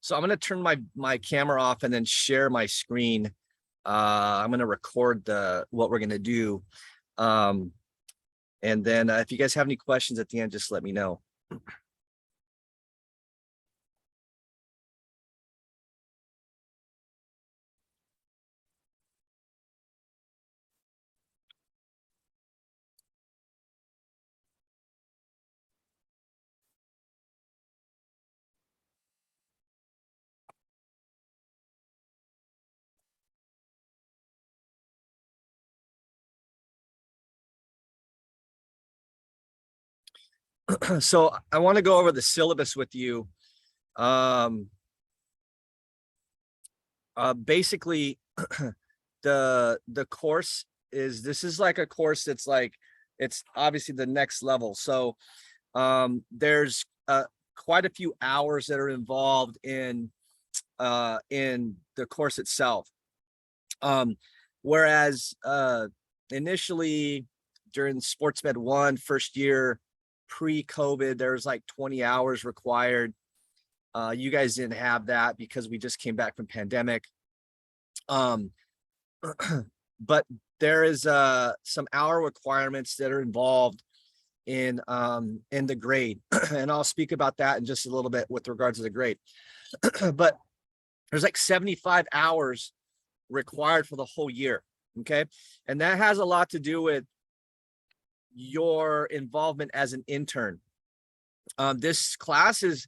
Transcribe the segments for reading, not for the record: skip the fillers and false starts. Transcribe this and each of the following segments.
So I'm going to turn my camera off and then share my screen. I'm going to record what we're going to do. And then if you guys have any questions at the end, just let me know. So I want to go over the syllabus with you. Basically, the course this is like a course that's like, it's obviously the next level. So there's quite a few hours that are involved in the course itself. Whereas initially during Sports Med 1 first year pre-COVID, there was like 20 hours required. You guys didn't have that because we just came back from pandemic. But there is some hour requirements that are involved in the grade. And I'll speak about that in just a little bit with regards to the grade. But there's like 75 hours required for the whole year. Okay. And that has a lot to do with your involvement as an intern. This class is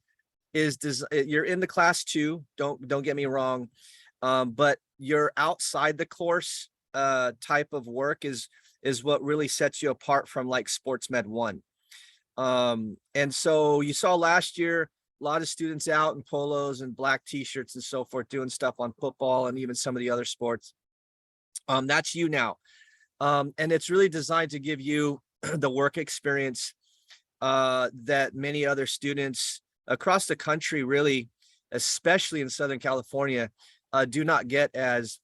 you're in the class too. Don't get me wrong. But you're outside the course type of work is what really sets you apart from like Sports Med 1. And so you saw last year a lot of students out in polos and black t-shirts and so forth doing stuff on football and even some of the other sports. That's you now. And it's really designed to give you the work experience that many other students across the country, really, especially in Southern California, do not get as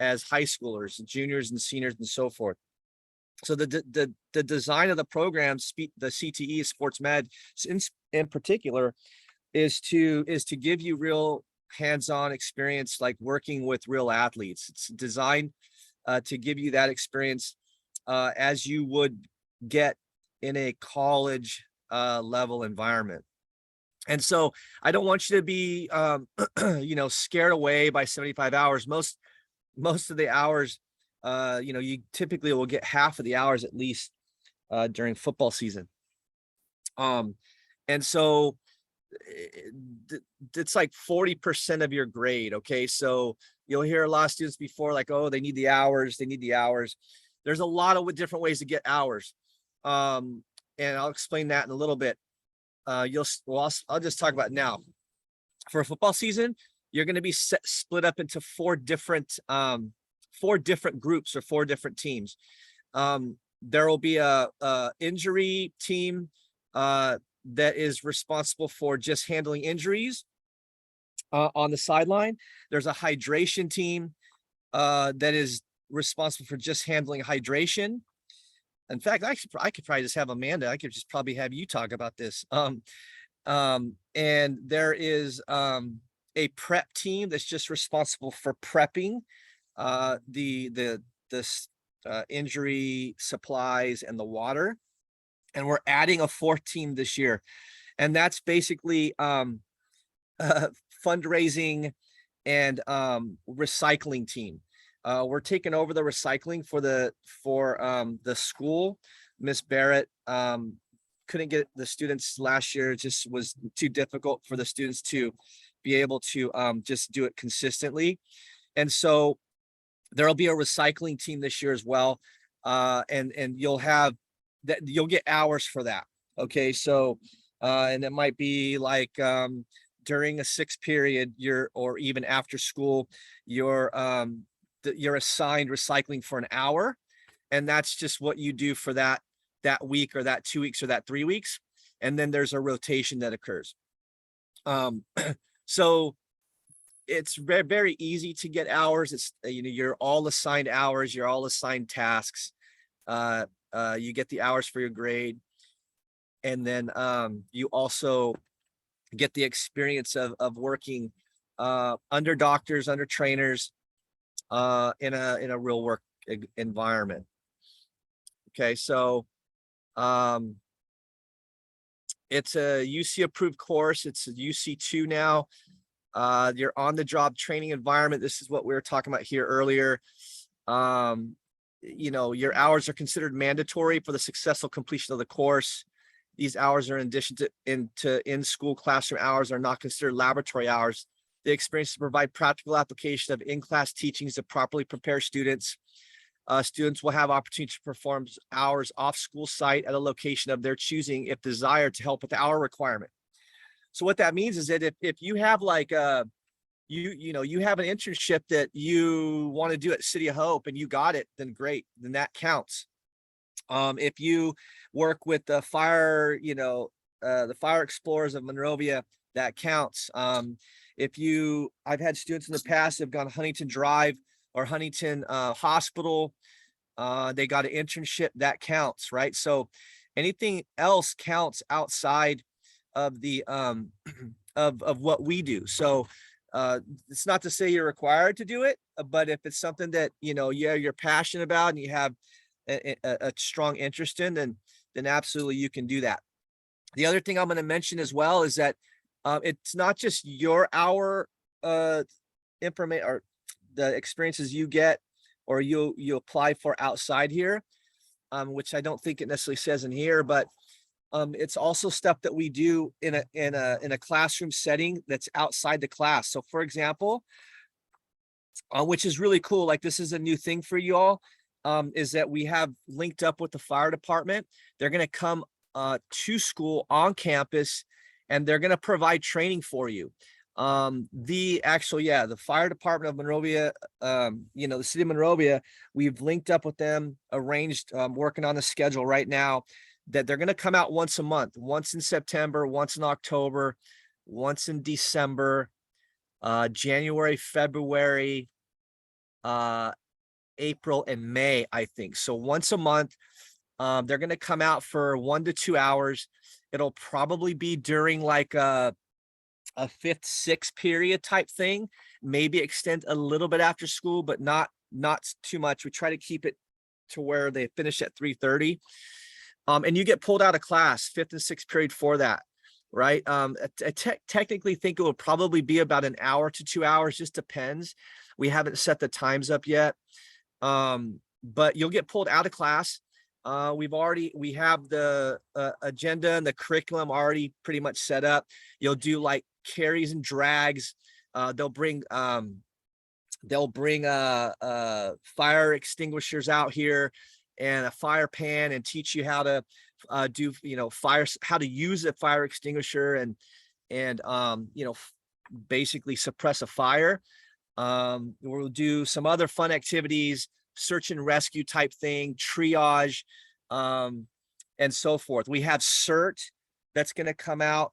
high schoolers, juniors and seniors and so forth. So the design of the program, the CTE Sports Med in particular, is to give you real hands-on experience, like working with real athletes. It's designed to give you that experience as you would get in a college level environment. And so I don't want you to be scared away by 75 hours. Most of the hours, you typically will get half of the hours at least during football season. And so it's like 40% of your grade. Okay. So you'll hear a lot of students before, like, oh, they need the hours. There's a lot of different ways to get hours. And I'll explain that in a little bit. I'll just talk about it now. For a football season, you're going to be split up into four different groups or four different teams. There will be a injury team that is responsible for just handling injuries on the sideline. There's a hydration team that is responsible for just handling hydration. In fact, I could probably just have Amanda. I could just probably have you talk about this. And there is a prep team that's just responsible for prepping the injury supplies and the water. And we're adding a fourth team this year, and that's basically fundraising and recycling team. We're taking over the recycling for the school. Miss Barrett couldn't get the students last year. It just was too difficult for the students to be able to just do it consistently. And so there'll be a recycling team this year as well. And you'll have that, you'll get hours for that. Okay. So and it might be like during a 6th period, or even after school, you're assigned recycling for an hour, and that's just what you do for that week or that 2 weeks or that 3 weeks. And then there's a rotation that occurs. So it's very, very easy to get hours. It's, you're all assigned hours, you're all assigned tasks. You get the hours for your grade. And then you also get the experience of working under doctors, under trainers, in a real work environment. Okay, so it's a UC approved course. It's a UC2 now. You're on the job training environment. This is what we were talking about here earlier. You know, your hours are considered mandatory for the successful completion of the course. These hours are in addition to in-school classroom hours, are not considered laboratory hours. The experience to provide practical application of in-class teachings to properly prepare students. Students will have opportunity to perform hours off school site at a location of their choosing if desired to help with the hour requirement. So what that means is that if you have like you have an internship that you want to do at City of Hope and you got it, then great, then that counts. If you work with the fire, the Fire Explorers of Monrovia, that counts. I've had students in the past that have gone Huntington Drive or Huntington Hospital, they got an internship, that counts, right? So anything else counts outside of the of what we do. So it's not to say you're required to do it, but if it's something that you're passionate about and you have a strong interest in, then absolutely you can do that. The other thing I'm going to mention as well is that it's not just your hour information or the experiences you get or you apply for outside here, which I don't think it necessarily says in here, but it's also stuff that we do in a classroom setting that's outside the class. So for example, which is really cool, like this is a new thing for you all, is that we have linked up with the fire department. They're going to come to school on campus and they're going to provide training for you. The fire department of Monrovia, the city of Monrovia, we've linked up with them, arranged, working on the schedule right now, that they're going to come out once a month, once in September, once in October, once in December, January, February, April, and May, I think. So once a month, they're going to come out for 1 to 2 hours. It'll probably be during like a 5th, 6th period type thing, maybe extend a little bit after school, but not too much. We try to keep it to where they finish at 3:30. And you get pulled out of class 5th and 6th period for that, right? I technically think it will probably be about 1 hour to 2 hours, just depends. We haven't set the times up yet. But you'll get pulled out of class. We have the agenda and the curriculum already pretty much set up. You'll do like carries and drags. They'll bring fire extinguishers out here and a fire pan and teach you how to do how to use a fire extinguisher and basically suppress a fire. We'll do some other fun activities, search and rescue type thing, triage, and so forth. We have CERT that's going to come out.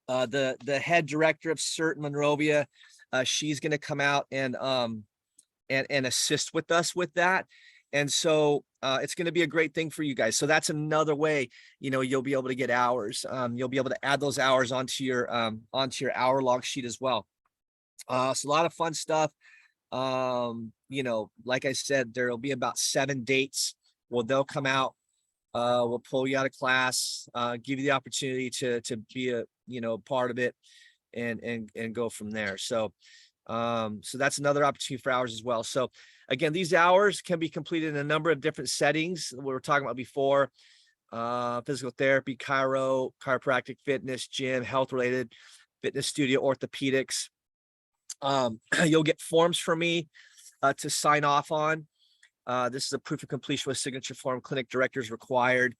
The head director of CERT Monrovia, she's going to come out and assist with us with that. And so it's going to be a great thing for you guys. So that's another way, you'll be able to get hours. You'll be able to add those hours onto your hour log sheet as well. So a lot of fun stuff. Like I said, there'll be about 7 dates where they'll come out. We'll pull you out of class, give you the opportunity to be a part of it and go from there. So that's another opportunity for hours as well. So again, these hours can be completed in a number of different settings we were talking about before: physical therapy, chiropractic, fitness, gym, health related, fitness studio, orthopedics. You'll get forms from me to sign off on. This is a proof of completion with signature form. Clinic directors required.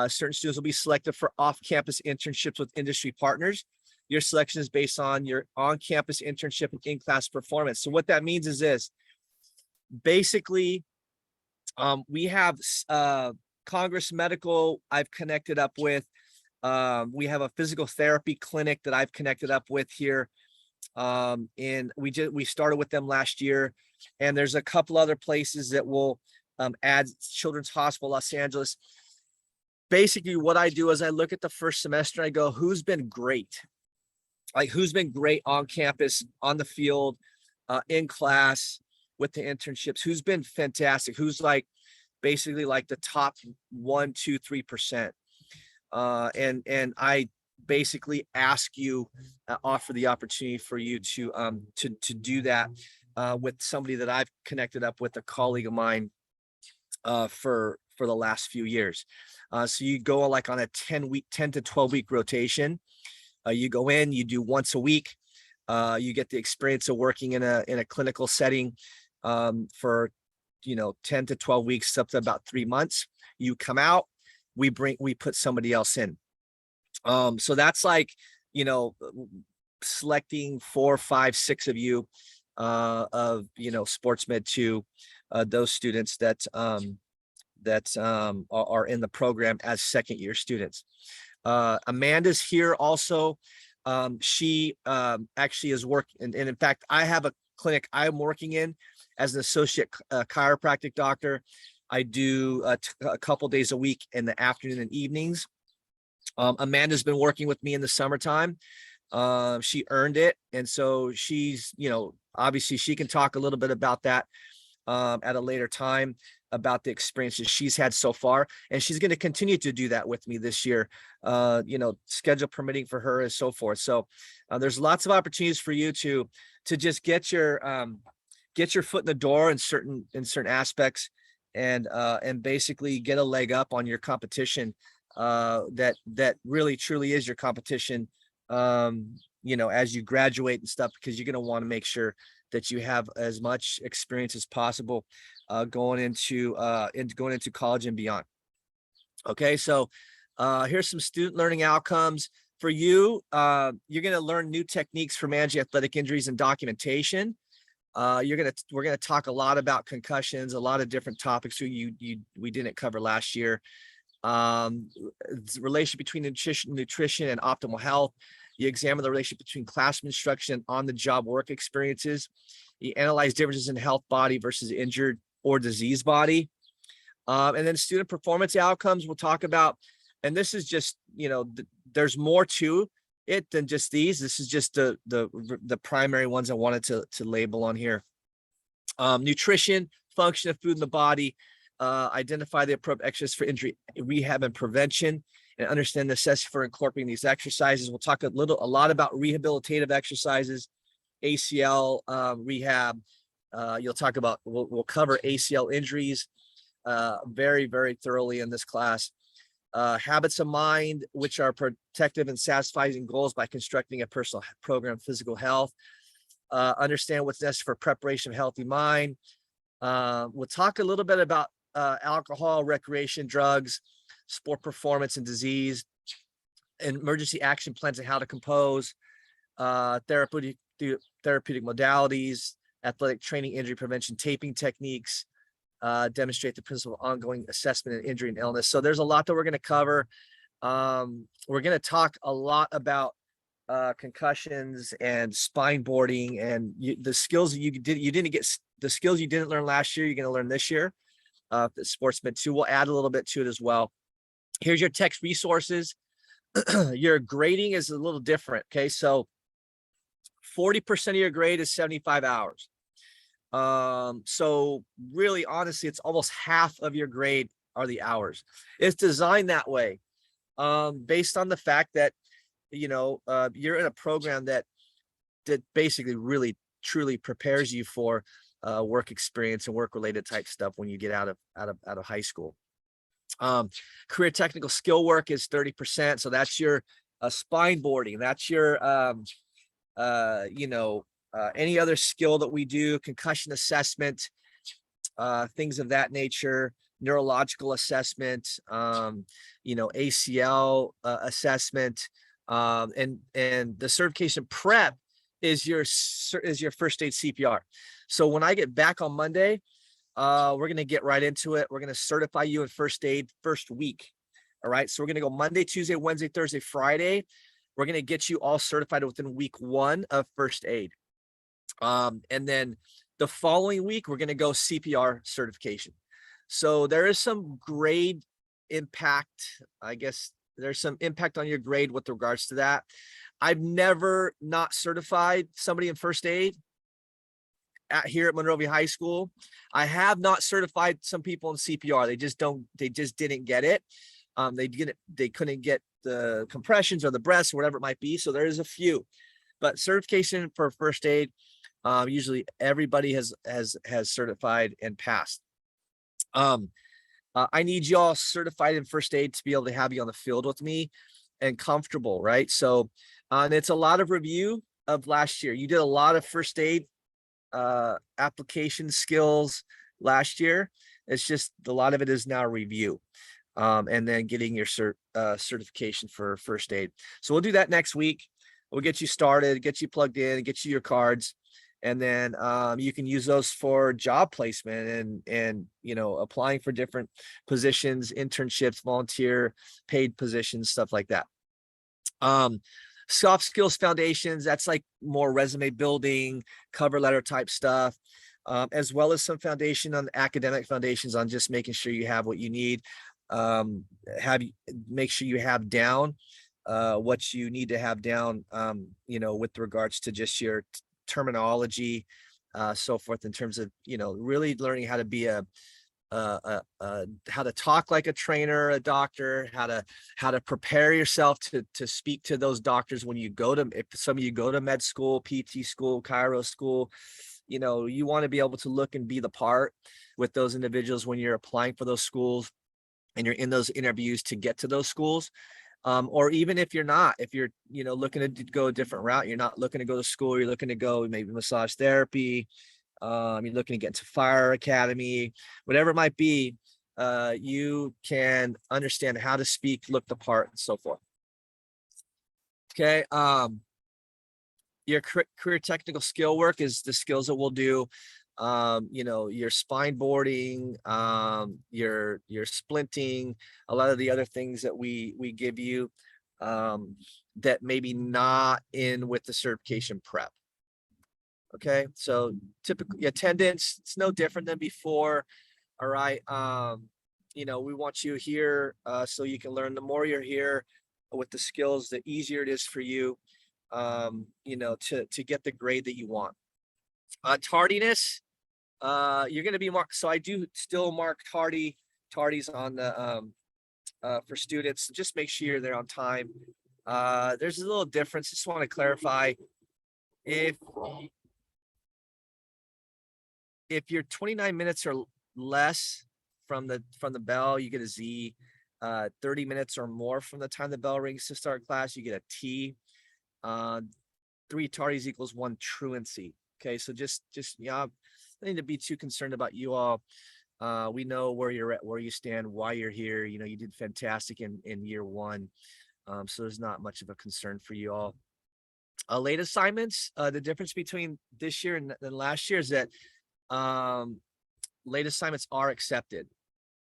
Certain students will be selected for off-campus internships with industry partners. Your selection is based on your on-campus internship and in-class performance. So what that means is this: basically, we have Congress Medical I've connected up with. We have a physical therapy clinic that I've connected up with here. And we started with them last year, and there's a couple other places that will add. Children's Hospital Los Angeles. Basically what I do is I look at the first semester and I go, who's been great? like who's been great on campus, on the field, in class, with the internships, who's been fantastic, who's like basically like the top 1, 2, 3%. And I basically ask you, offer the opportunity for you to do that with somebody that I've connected up with, a colleague of mine, for the last few years. So you go like on a 10 to 12 week rotation. You go in, you do once a week. You get the experience of working in a clinical setting for 10 to 12 weeks, up to about 3 months. You come out, we put somebody else in. So that's like, selecting 4, 5, 6 of you of sports med 2, those students that are in the program as second year students. Amanda's here also. She actually is working, and in fact, I have a clinic I'm working in as an associate chiropractic doctor. I do a couple days a week in the afternoon and evenings. Amanda's been working with me in the summertime. She earned it, and so she's, obviously she can talk a little bit about that at a later time, about the experiences she's had so far, and she's going to continue to do that with me this year, schedule permitting for her and so forth. So there's lots of opportunities for you to just get your foot in the door in certain aspects, and basically get a leg up on your competition, that really truly is your competition, as you graduate and stuff, because you're going to want to make sure that you have as much experience as possible going into college and beyond. Okay, so here's some student learning outcomes for you. You're going to learn new techniques for managing athletic injuries and documentation. We're going to talk a lot about concussions, a lot of different topics we didn't cover last year. Relation between nutrition and optimal health. You examine the relationship between classroom instruction and on-the-job work experiences. You analyze differences in health body versus injured or diseased body. And then student performance outcomes we'll talk about. And this is just, there's more to it than just these. This is just the primary ones I wanted to label on here. Nutrition, function of food in the body, identify the appropriate exercises for injury rehab and prevention, and understand the necessity for incorporating these exercises. We'll talk a lot about rehabilitative exercises, ACL rehab. We'll cover ACL injuries very, very thoroughly in this class. Habits of mind, which are protective and satisfying goals by constructing a personal program, physical health. Understand what's necessary for preparation of healthy mind. We'll talk a little bit about alcohol, recreation, drugs, sport performance and disease, emergency action plans and how to compose, therapeutic modalities, athletic training, injury prevention, taping techniques, demonstrate the principle of ongoing assessment of injury and illness. So there's a lot that we're going to cover. We're going to talk a lot about concussions and spine boarding, and the skills that you didn't get, the skills you didn't learn last year, you're going to learn this year. The sports med 2, we'll add a little bit to it as well. Here's your text resources. Your grading is a little different. Okay, so 40% of your grade is 75 hours. So really, honestly, it's almost half of your grade are the hours. It's designed that way, based on the fact that, you're in a program that basically really truly prepares you for work experience and work related type stuff when you get out of high school. Career technical skill work is 30%. So that's your spine boarding. That's your, any other skill that we do, concussion assessment, things of that nature, neurological assessment, ACL assessment, and the certification prep is your first aid CPR. So when I get back on Monday, we're going to get right into it. We're going to certify you in first aid first week. All right. So we're going to go Monday, Tuesday, Wednesday, Thursday, Friday. We're going to get you all certified within week 1 of first aid. And then the following week, we're going to go CPR certification. So there is some grade impact, I guess, There's some impact on your grade with regards to that. I've never not certified somebody in first aid here at Monrovia High School. I have not certified some people in CPR. They just didn't get it. They couldn't get the compressions or the breaths or whatever it might be. So there is a few, but certification for first aid, usually everybody has certified and passed. I need you all certified in first aid to be able to have you on the field with me and comfortable, right? So, and it's a lot of review of last year. You did a lot of first aid application skills last year. It's just a lot of it is now review, and then getting your certification for first aid. So we'll do that next week. We'll get you started, get you plugged in, get you your cards, and then you can use those for job placement and you know, applying for different positions, internships, volunteer paid positions, stuff like that. Soft skills foundations, that's like more resume building, cover letter type stuff, as well as some foundation on academic foundations on just making sure you have what you need. Make sure you have down what you need to have down, you know, with regards to just your terminology, so forth, in terms of, you know, really learning how to be how to talk like a trainer, a doctor, how to prepare yourself to speak to those doctors when you go to, if some of you go to med school, PT school, chiro school, you know, you want to be able to look and be the part with those individuals when you're applying for those schools and you're in those interviews to get to those schools. Or even if you're not, if you're, you know, looking to go a different route, you're not looking to go to school, you're looking to go maybe massage therapy, you're looking to get into fire academy, whatever it might be, you can understand how to speak, look the part, and so forth. Okay. Your career technical skill work is the skills that we'll do. You know, your spine boarding, your splinting, a lot of the other things that we give you, that maybe not in with the certification prep. Okay, so typically attendance, it's no different than before. All right. You know, we want you here so you can learn. The more you're here with the skills, the easier it is for you, you know, to get the grade that you want. Tardiness, you're going to be marked. So I do still mark tardies on the for students. Just make sure you're there on time. There's a little difference. Just want to clarify, if you're 29 minutes or less from the bell, you get a Z. 30 minutes or more from the time the bell rings to start class, you get a T. 3 tardies equals 1 truancy. Okay, so just yeah, I need to be too concerned about you all. We know where you're at, where you stand, why you're here. You know, you did fantastic in year 1. So there's not much of a concern for you all. Late assignments, the difference between this year and last year is that late assignments are accepted.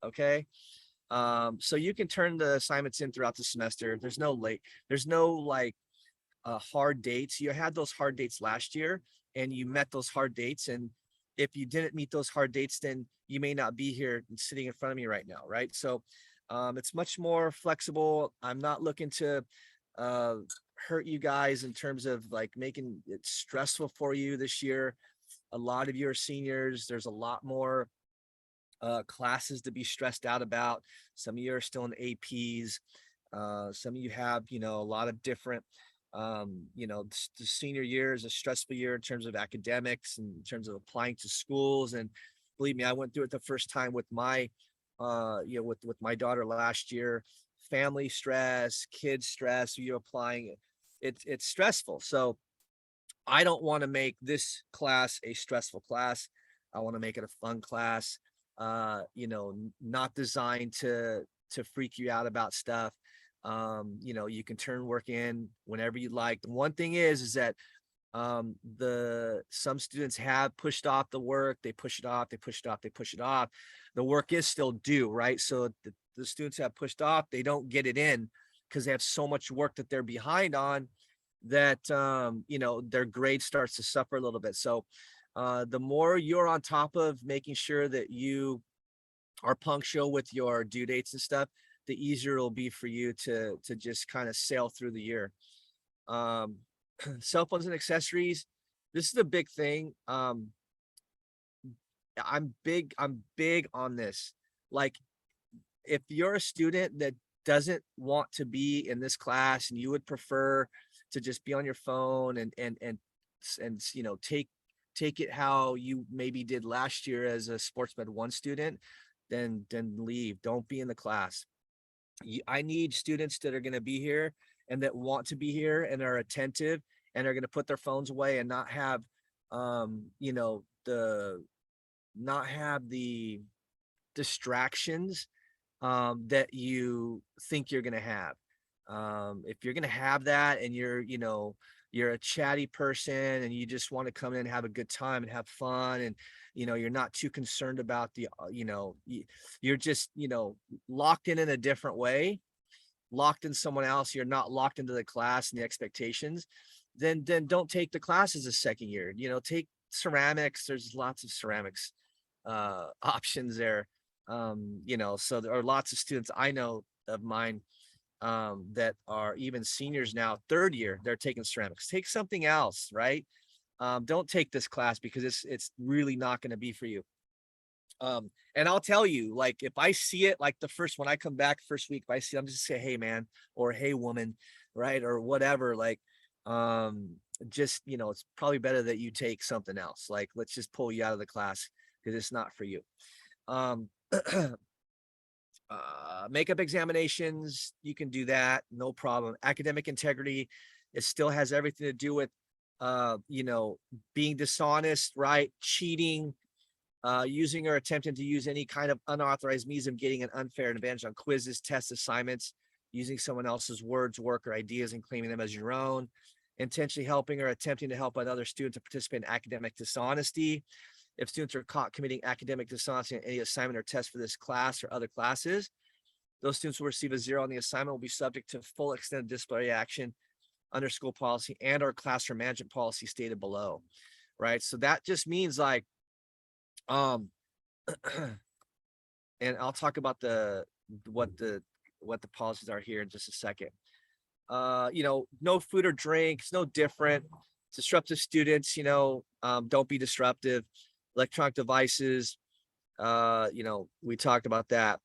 Okay. So you can turn the assignments in throughout the semester. There's no like hard dates. You had those hard dates last year and you met those hard dates. And if you didn't meet those hard dates, then you may not be here sitting in front of me right now. Right. So it's much more flexible. I'm not looking to hurt you guys in terms of like making it stressful for you this year. A lot of you are seniors. There's a lot more classes to be stressed out about. Some of you are still in APs. Some of you have, you know, a lot of different, you know, the senior year is a stressful year in terms of academics and in terms of applying to schools. And believe me, I went through it the first time with my, you know, with my daughter last year. Family stress, kids stress, you're applying, it's stressful. So I don't want to make this class a stressful class. I want to make it a fun class, you know, not designed to freak you out about stuff. You know, you can turn work in whenever you like. The one thing is that some students have pushed off the work. They push it off, they push it off, they push it off. The work is still due, right? So the students have pushed off, they don't get it in because they have so much work that they're behind on that, you know, their grade starts to suffer a little bit. So the more you're on top of making sure that you are punctual with your due dates and stuff, the easier it'll be for you to just kind of sail through the year. Cell phones and accessories. This is a big thing. I'm big on this. Like, if you're a student that doesn't want to be in this class and you would prefer to just be on your phone and you know, take it how you maybe did last year as a sports med 1 student, then leave. Don't be in the class. I need students that are going to be here and that want to be here and are attentive and are going to put their phones away and not have you know, not have the distractions that you think you're going to have. If you're going to have that and you're, you know, you're a chatty person and you just want to come in and have a good time and have fun, and, you know, you're not too concerned about the, you know, you're just, you know, locked in a different way, locked in someone else, you're not locked into the class and the expectations, then don't take the class as a second year. You know, take ceramics. There's lots of ceramics options there. You know, so there are lots of students I know of mine that are even seniors now, 3rd year, they're taking ceramics. Take something else, right? Don't take this class because it's really not going to be for you. And I'll tell you, like, if I see it, like when I come back first week, if I see, I'm just say, hey man, or hey woman, right? Or whatever, like, just, you know, it's probably better that you take something else. Like, let's just pull you out of the class because it's not for you. Makeup examinations, you can do that, no problem. Academic integrity, it still has everything to do with, you know, being dishonest, right? Cheating, using or attempting to use any kind of unauthorized means of getting an unfair advantage on quizzes, tests, assignments, using someone else's words, work, or ideas and claiming them as your own, intentionally helping or attempting to help another student to participate in academic dishonesty. If students are caught committing academic dishonesty in any assignment or test for this class or other classes, those students will receive a 0 on the assignment, will be subject to full extended disciplinary action under school policy and our classroom management policy stated below, right? So that just means, like, and I'll talk about what the policies are here in just a second. You know, no food or drinks, no different. Disruptive students, you know, don't be disruptive. Electronic devices, you know, we talked about that.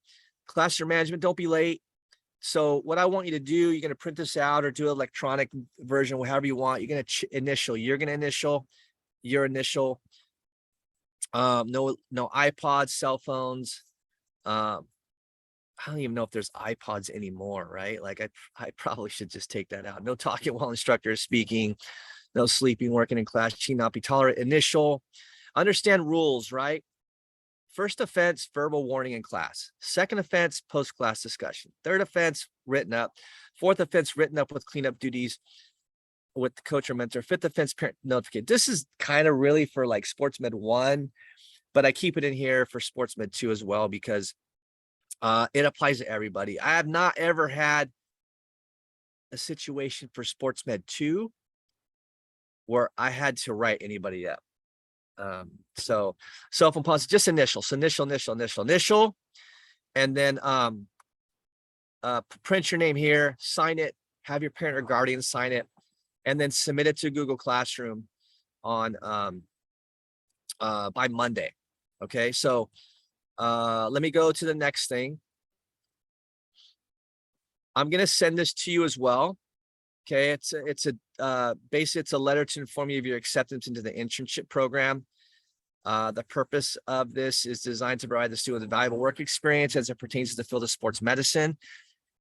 Classroom management, don't be late. So what I want you to do, you're going to print this out or do an electronic version, however you want. You're going to initial your initial. No iPods, cell phones. I don't even know if there's iPods anymore, right? Like, I probably should just take that out. No talking while instructor is speaking, no sleeping, working in class, should not be tolerated. Initial, understand rules, right? First offense, verbal warning in class. Second offense, post-class discussion. Third offense, written up. Fourth offense, written up with cleanup duties with the coach or mentor. Fifth offense, parent notification. This is kind of really for like sports med 1, but I keep it in here for sports med 2 as well because it applies to everybody. I have not ever had a situation for sports med 2 where I had to write anybody up. So cell phone policy, just initial, and then print your name here, sign it, have your parent or guardian sign it, and then submit it to Google Classroom on by Monday. Okay, so let me go to the next thing. I'm gonna send this to you as well. Okay, basically it's a letter to inform you of your acceptance into the internship program. The purpose of this is designed to provide the student with a valuable work experience as it pertains to the field of sports medicine.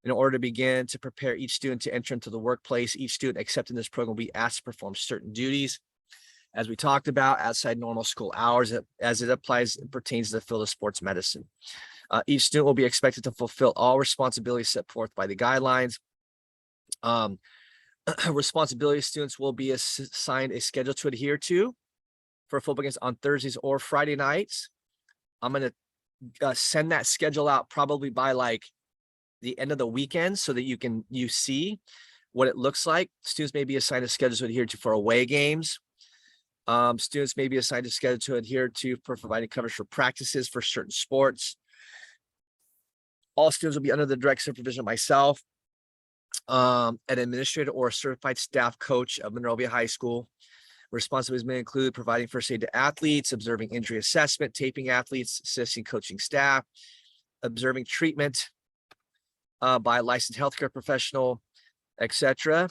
In order to begin to prepare each student to enter into the workplace, each student accepting this program will be asked to perform certain duties, as we talked about, outside normal school hours, as it applies and pertains to the field of sports medicine. Each student will be expected to fulfill all responsibilities set forth by the guidelines. Responsibility students will be assigned a schedule to adhere to for football games on Thursdays or Friday nights. I'm going to send that schedule out probably by like the end of the weekend so that you see what it looks like. Students may be assigned a schedule to adhere to for away games. Students may be assigned a schedule to adhere to for providing coverage for practices for certain sports. All students will be under the direct supervision of myself, an administrator or a certified staff coach of Monrovia High School. Responsibilities may include providing first aid to athletes, observing injury assessment, taping athletes, assisting coaching staff, observing treatment by a licensed healthcare professional, etc.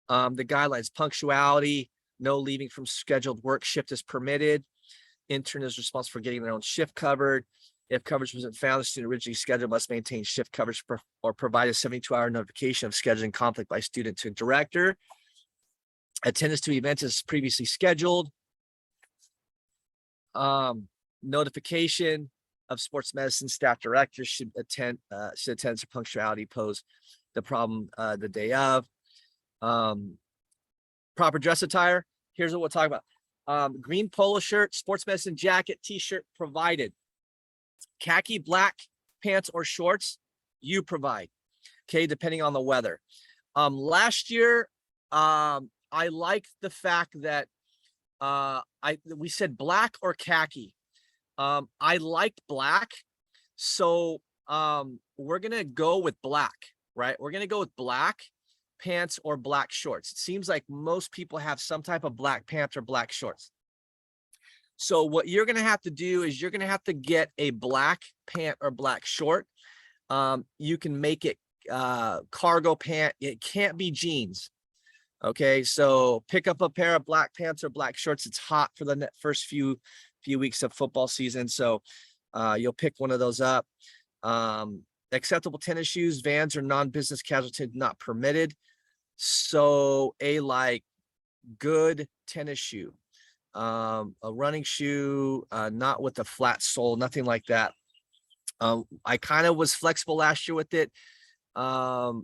The guidelines: punctuality, no leaving from scheduled work shift is permitted. Intern is responsible for getting their own shift covered. If coverage wasn't found, the student originally scheduled must maintain shift coverage or provide a 72-hour notification of scheduling conflict by student to director. Attendance to events is previously scheduled. Notification of sports medicine staff directors should attend to punctuality pose the problem the day of. Proper dress attire. Here's what we'll talk about. Green polo shirt, sports medicine jacket, t-shirt provided. Khaki black pants or shorts, you provide. Okay, depending on the weather. Last year, I liked the fact that we said black or khaki. I liked black, so we're gonna go with black, right? We're gonna go with black pants or black shorts. It seems like most people have some type of black pants or black shorts. So what you're gonna have to do is you're gonna have to get a black pant or black short. You can make it cargo pant. It can't be jeans. Okay, so pick up a pair of black pants or black shorts. It's hot for the first few weeks of football season, so you'll pick one of those up. Acceptable tennis shoes, Vans or non-business casual not permitted. So a good tennis shoe, a running shoe, not with a flat sole, nothing like that. I kind of was flexible last year with it.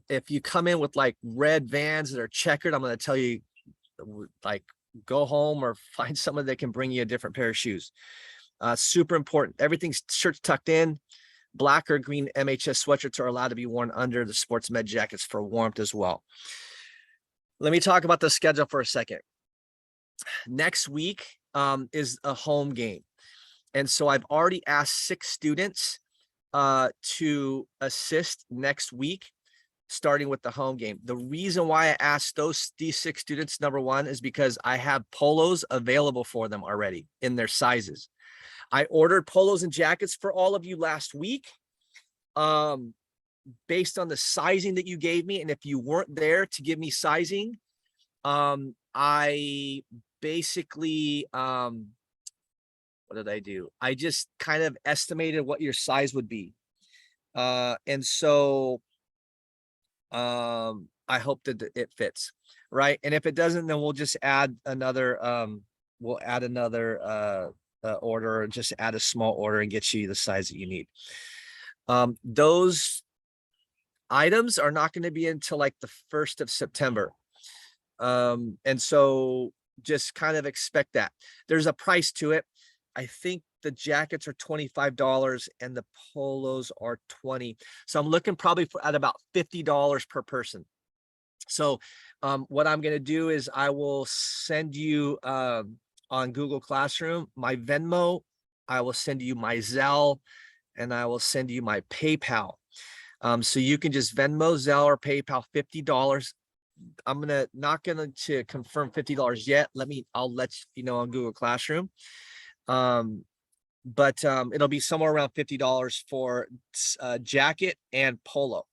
If you come in with red Vans that are checkered, I'm going to tell you, go home or find someone that can bring you a different pair of shoes. Super important. Everything's shirts tucked in. Black or green MHS sweatshirts are allowed to be worn under the sports med jackets for warmth as well. Let me talk about the schedule for a second. Next week is a home game. And so I've already asked 6 students to assist next week, starting with the home game. The reason why I asked these 6 students, number one, is because I have polos available for them already in their sizes. I ordered polos and jackets for all of you last week, based on the sizing that you gave me. And if you weren't there to give me sizing, I basically, what did I do? I just kind of estimated what your size would be. And so I hope that it fits, right? And if it doesn't, then we'll just add another, order, or just add a small order and get you the size that you need. Those items are not going to be until the 1st of September. And so just kind of expect that. There's a price to it. I think the jackets are $25 and the polos are $20. So I'm looking probably at about $50 per person. So what I'm going to do is I will send you on Google Classroom my Venmo. I will send you my Zelle, and I will send you my PayPal. So you can just Venmo, Zelle, or PayPal $50. I'm not gonna confirm $50 yet. I'll let you know on Google Classroom. But it'll be somewhere around $50 for jacket and polo.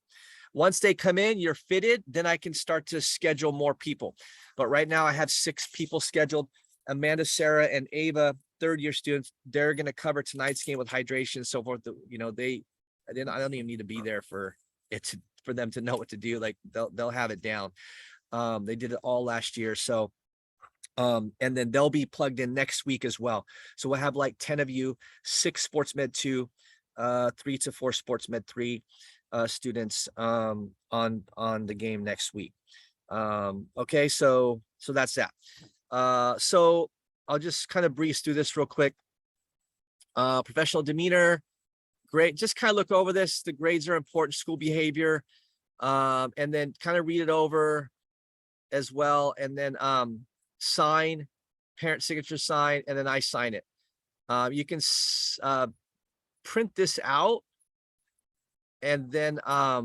Once they come in, you're fitted, then I can start to schedule more people. But right now I have 6 people scheduled. Amanda, Sarah, and Ava, 3rd-year students. They're going to cover tonight's game with hydration and so forth. I don't even need to be there for them to know what to do. They'll have it down. They did it all last year. So, and then they'll be plugged in next week as well. So we'll have 10 of you, 6 sports med 2, 3 to 4 sports med 3 students on the game next week. Okay, so that's that. So I'll just kind of breeze through this real quick. Professional demeanor, great. Just kind of look over this. The grades are important, school behavior, and then kind of read it over as well. And then sign, parent signature sign, and then I sign it. You can print this out and then I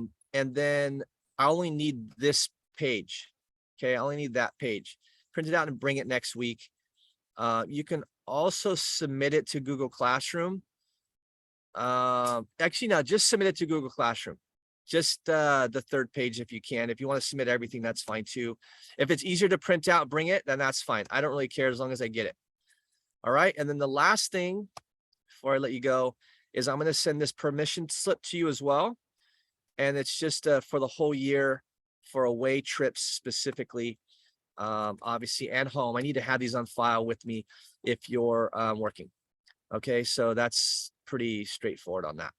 only need this page. Okay, I only need that page. Print it out and bring it next week. You can also submit it to Google Classroom. Actually, no, just submit it to Google Classroom. Just the third page if you can. If you want to submit everything, that's fine too. If it's easier to print out, bring it, then that's fine. I don't really care as long as I get it. All right. And then the last thing before I let you go is I'm going to send this permission slip to you as well. And it's just for the whole year for away trips specifically, obviously, and home. I need to have these on file with me if you're working. Okay, so that's pretty straightforward on that.